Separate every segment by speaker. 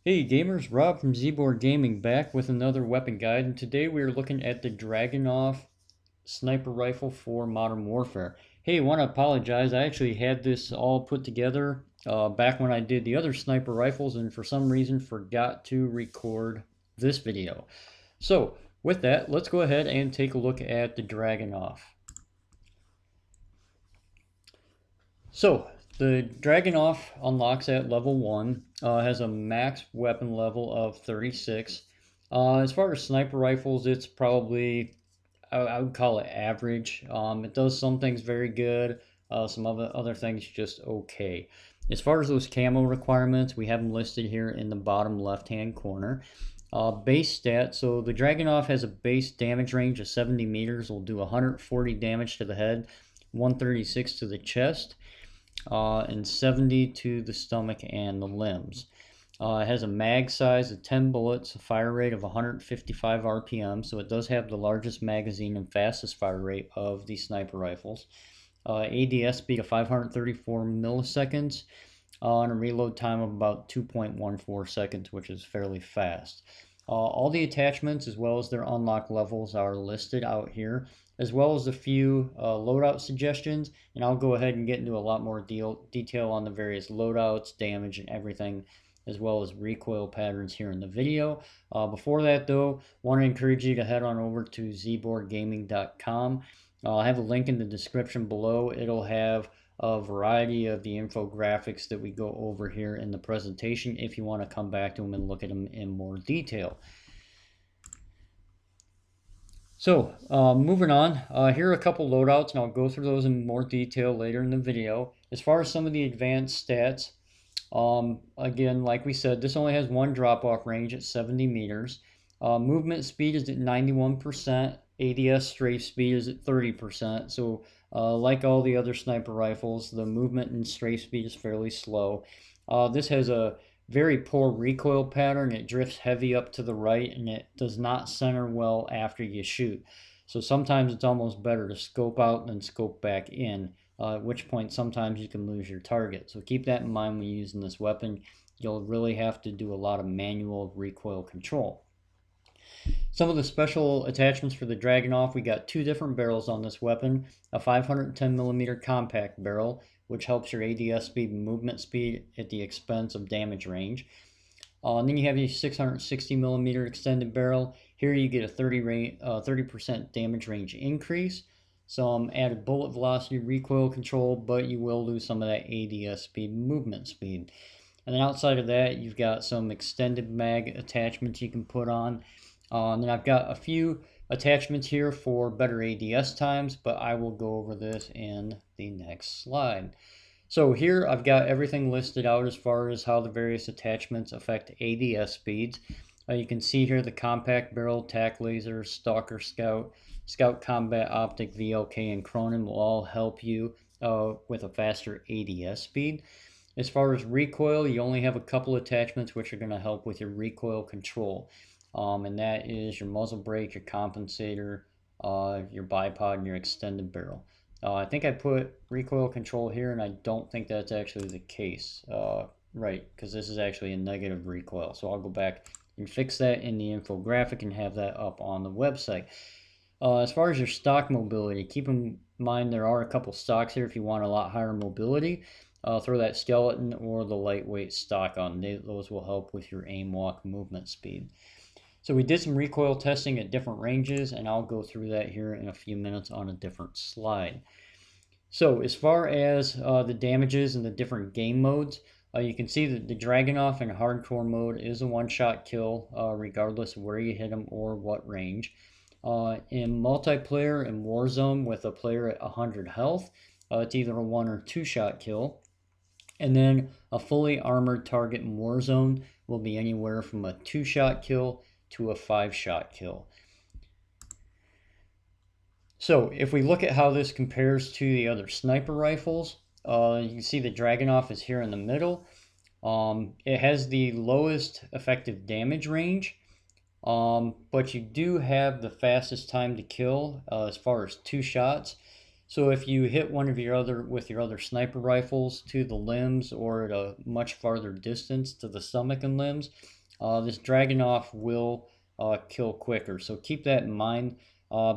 Speaker 1: Hey gamers, Rob from ZborGaming back with another weapon guide, and today we are looking at the Dragunov sniper rifle for Modern Warfare. Hey, I want to apologize, I actually had this all put together back when I did the other sniper rifles and for some reason forgot to record this video. So with that, let's go ahead and take a look at the Dragunov. So the Dragunov unlocks at level 1, has a max weapon level of 36. As far as sniper rifles, it's probably, I would call it average. It does some things very good, some other things just okay. As far as those camo requirements, we have them listed here in the bottom left-hand corner. Base stat, so the Dragunov has a base damage range of 70 meters, will do 140 damage to the head, 136 to the chest, and 70 to the stomach and the limbs. It has a mag size of 10 bullets, a fire rate of 155 RPM, so it does have the largest magazine and fastest fire rate of the sniper rifles. ADS speed of 534 milliseconds, and a reload time of about 2.14 seconds, which is fairly fast. All the attachments as well as their unlock levels are listed out here, as well as a few loadout suggestions, and I'll go ahead and get into a lot more detail on the various loadouts, damage, and everything, as well as recoil patterns here in the video. Before that though, want to encourage you to head on over to ZborGaming.com. I'll have a link in the description below. It'll have a variety of the infographics that we go over here in the presentation if you want to come back to them and look at them in more detail. So moving on, here are a couple loadouts, and I'll go through those in more detail later in the video. As far as some of the advanced stats, again, like we said, this only has one drop-off range at 70 meters. Movement speed is at 91%. ADS strafe speed is at 30%. So like all the other sniper rifles, the movement and strafe speed is fairly slow. This has a very poor recoil pattern. It drifts heavy up to the right, and it does not center well after you shoot. So sometimes it's almost better to scope out than scope back in, at which point sometimes you can lose your target. So keep that in mind when using this weapon. You'll really have to do a lot of manual recoil control. Some of the special attachments for the Dragunov, we got two different barrels on this weapon. A 510mm compact barrel, which helps your ADS speed and movement speed at the expense of damage range. And then you have your 660mm extended barrel. Here you get a 30% damage range increase, some added bullet velocity recoil control, but you will lose some of that ADS speed and movement speed. And then outside of that, you've got some extended mag attachments you can put on. And then I've got a few attachments here for better ADS times, but I will go over this in the next slide. So here I've got everything listed out as far as how the various attachments affect ADS speeds. You can see here the compact barrel, tac laser, stalker scout, scout combat optic, VLK, and Cronin will all help you with a faster ADS speed. As far as recoil, you only have a couple attachments which are going to help with your recoil control. And that is your muzzle brake, your compensator, your bipod, and your extended barrel. I think I put recoil control here, and I don't think that's actually the case. Right, because this is actually a negative recoil. So I'll go back and fix that in the infographic and have that up on the website. As far as your stock mobility, keep in mind there are a couple stocks here if you want a lot higher mobility. Throw that skeleton or the lightweight stock on. Those will help with your aim walk movement speed. So we did some recoil testing at different ranges, and I'll go through that here in a few minutes on a different slide. So as far as the damages and the different game modes, you can see that the Dragunov in hardcore mode is a one-shot kill, regardless of where you hit them or what range. In multiplayer and Warzone with a player at 100 health, it's either a one or two shot kill. And then a fully armored target in Warzone will be anywhere from a 2-shot kill to a 5-shot kill. So if we look at how this compares to the other sniper rifles, you can see the Dragunov is here in the middle. It has the lowest effective damage range, but you do have the fastest time to kill as far as 2 shots. So if you hit one of your other sniper rifles to the limbs or at a much farther distance to the stomach and limbs, this Dragunov will kill quicker. So keep that in mind.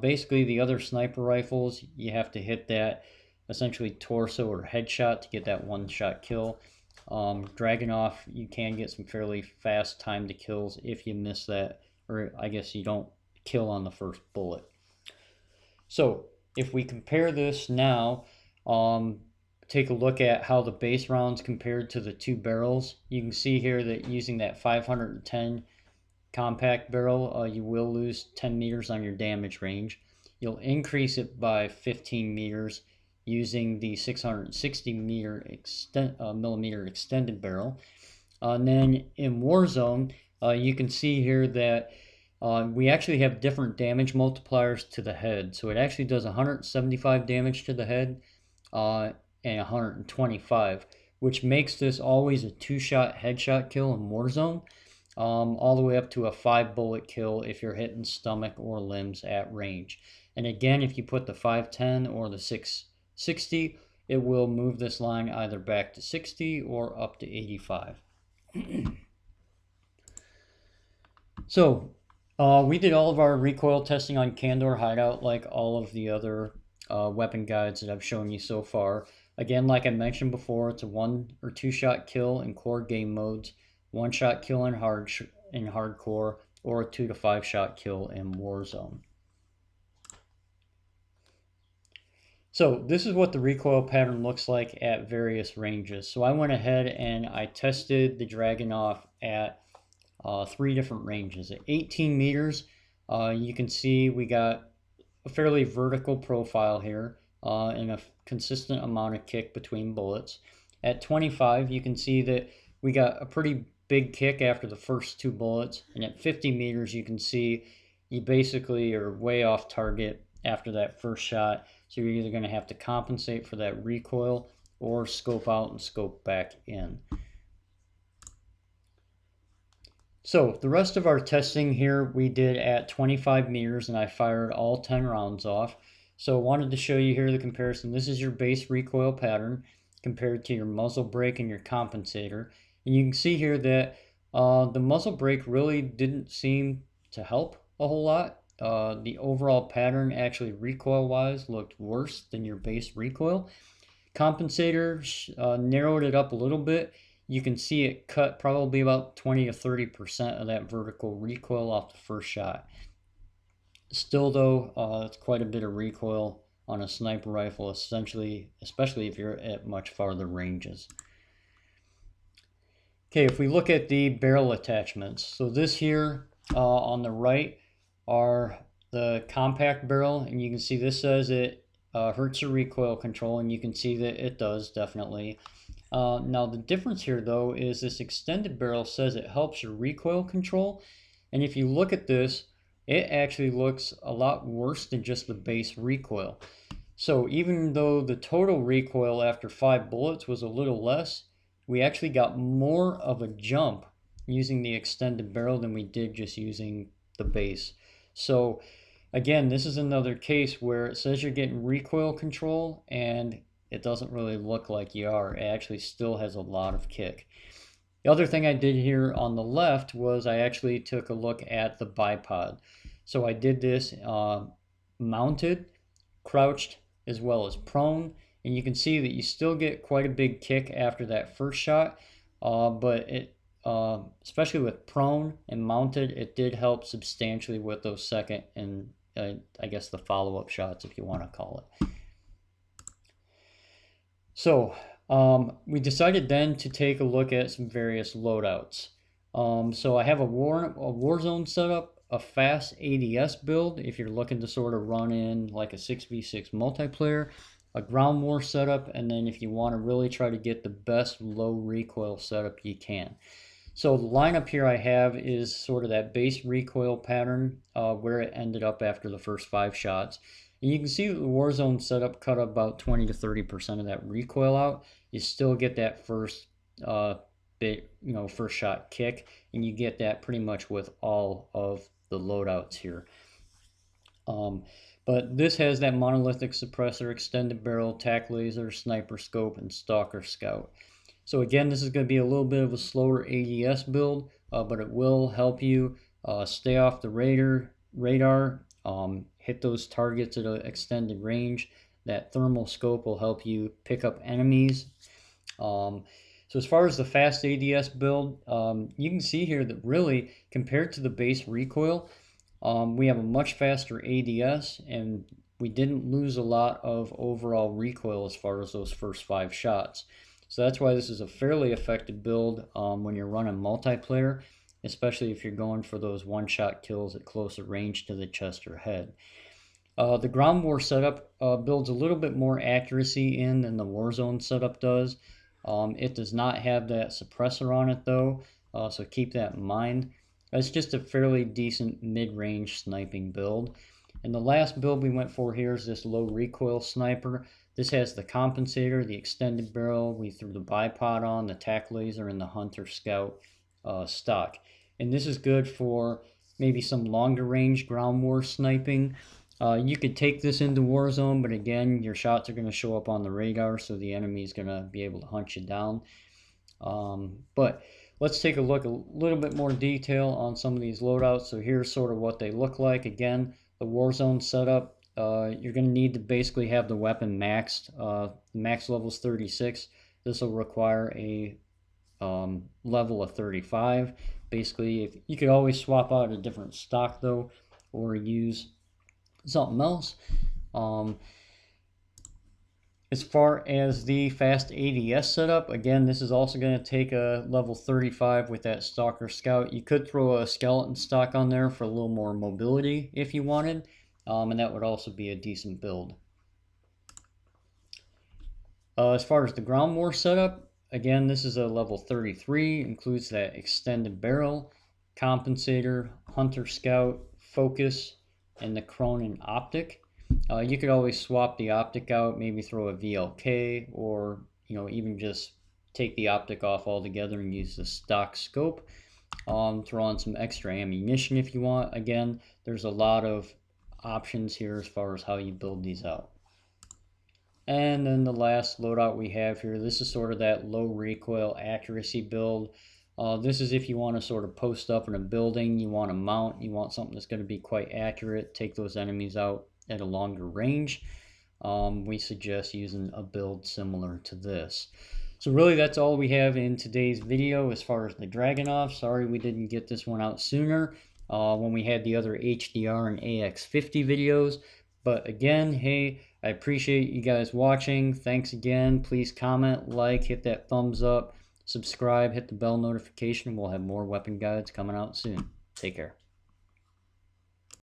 Speaker 1: Basically, the other sniper rifles, you have to hit that essentially torso or headshot to get that one-shot kill. Dragunov, you can get some fairly fast time to kills if you miss that, or I guess you don't kill on the first bullet. So if we compare this now, take a look at how the base rounds compared to the two barrels. You can see here that using that 510 compact barrel, you will lose 10 meters on your damage range. You'll increase it by 15 meters using the 660 millimeter extended barrel. And then in Warzone, you can see here that we actually have different damage multipliers to the head. So it actually does 175 damage to the head and 125, which makes this always a 2-shot headshot kill in Warzone, all the way up to a 5-bullet kill if you're hitting stomach or limbs at range. And again, if you put the 510 or the 660, it will move this line either back to 60 or up to 85. So we did all of our recoil testing on Candor Hideout like all of the other weapon guides that I've shown you so far. Again, like I mentioned before, it's a 1 or 2-shot kill in core game modes, 1-shot kill in hardcore, or a 2 to 5-shot kill in Warzone. So this is what the recoil pattern looks like at various ranges. So I went ahead and I tested the Dragunov at 3 different ranges. At 18 meters, you can see we got a fairly vertical profile here and a consistent amount of kick between bullets. At 25, you can see that we got a pretty big kick after the first 2 bullets. And at 50 meters, you can see you basically are way off target after that first shot. So you're either going to have to compensate for that recoil or scope out and scope back in. So the rest of our testing here we did at 25 meters, and I fired all 10 rounds off. So I wanted to show you here the comparison. This is your base recoil pattern compared to your muzzle brake and your compensator. And you can see here that the muzzle brake really didn't seem to help a whole lot. The overall pattern actually recoil-wise looked worse than your base recoil. Compensator narrowed it up a little bit. You can see it cut probably about 20 to 30% of that vertical recoil off the first shot. Still though, it's quite a bit of recoil on a sniper rifle, especially if you're at much farther ranges. Okay, if we look at the barrel attachments, so this here on the right are the compact barrel, and you can see this says it hurts your recoil control, and you can see that it does definitely. Now the difference here though is this extended barrel says it helps your recoil control, and if you look at this, it actually looks a lot worse than just the base recoil. So even though the total recoil after 5 bullets was a little less, we actually got more of a jump using the extended barrel than we did just using the base. So again, this is another case where it says you're getting recoil control and it doesn't really look like you are. It actually still has a lot of kick. The other thing I did here on the left was I actually took a look at the bipod. So I did this mounted, crouched, as well as prone. And you can see that you still get quite a big kick after that first shot, but it, especially with prone and mounted, it did help substantially with those second and I guess the follow-up shots, if you want to call it. So we decided then to take a look at some various loadouts. So I have a Warzone setup, a fast ADS build if you're looking to sort of run in like a 6v6 multiplayer, a ground war setup, and then if you want to really try to get the best low recoil setup you can. So the lineup here I have is sort of that base recoil pattern where it ended up after the first 5 shots. And you can see that the Warzone setup cut about 20 to 30% of that recoil out. You still get that first first shot kick, and you get that pretty much with all of the loadouts here. But this has that monolithic suppressor, extended barrel, tac laser, sniper scope, and stalker scout. So again, this is going to be a little bit of a slower ADS build, but it will help you stay off the radar, hit those targets at an extended range. That thermal scope will help you pick up enemies. So as far as the fast ADS build, you can see here that really compared to the base recoil, we have a much faster ADS, and we didn't lose a lot of overall recoil as far as those first 5 shots. So that's why this is a fairly effective build when you're running multiplayer, especially if you're going for those one-shot kills at closer range to the chest or head. The ground war setup builds a little bit more accuracy in than the Warzone setup does. It does not have that suppressor on it though, so keep that in mind. It's just a fairly decent mid-range sniping build. And the last build we went for here is this low recoil sniper. This has the compensator, the extended barrel. We threw the bipod on, the tac laser, and the hunter scout stock. And this is good for maybe some longer range ground war sniping. You could take this into Warzone, but again, your shots are going to show up on the radar, so the enemy is going to be able to hunt you down. But let's take a look a little bit more detail on some of these loadouts. So here's sort of what they look like. Again, the Warzone setup, you're going to need to basically have the weapon maxed. Max level is 36. This will require a level of 35. Basically, if you could always swap out a different stock though, or use something else. As far as the fast ADS setup, again, this is also going to take a level 35 with that Stalker Scout. You could throw a skeleton stock on there for a little more mobility if you wanted, and that would also be a decent build. As far as the ground war setup, again, this is a level 33, includes that extended barrel, compensator, hunter scout, focus, and the Cronin optic. You could always swap the optic out, maybe throw a VLK, or even just take the optic off altogether and use the stock scope. Throw on some extra ammunition if you want. Again, there's a lot of options here as far as how you build these out. And then the last loadout we have here, this is sort of that low recoil accuracy build. This is if you want to sort of post up in a building, you want to mount, you want something that's going to be quite accurate, take those enemies out at a longer range. We suggest using a build similar to this. So really that's all we have in today's video as far as the Dragunov. Sorry we didn't get this one out sooner when we had the other HDR and AX50 videos. But again, hey, I appreciate you guys watching. Thanks again. Please comment, like, hit that thumbs up, subscribe, hit the bell notification. We'll have more weapon guides coming out soon. Take care.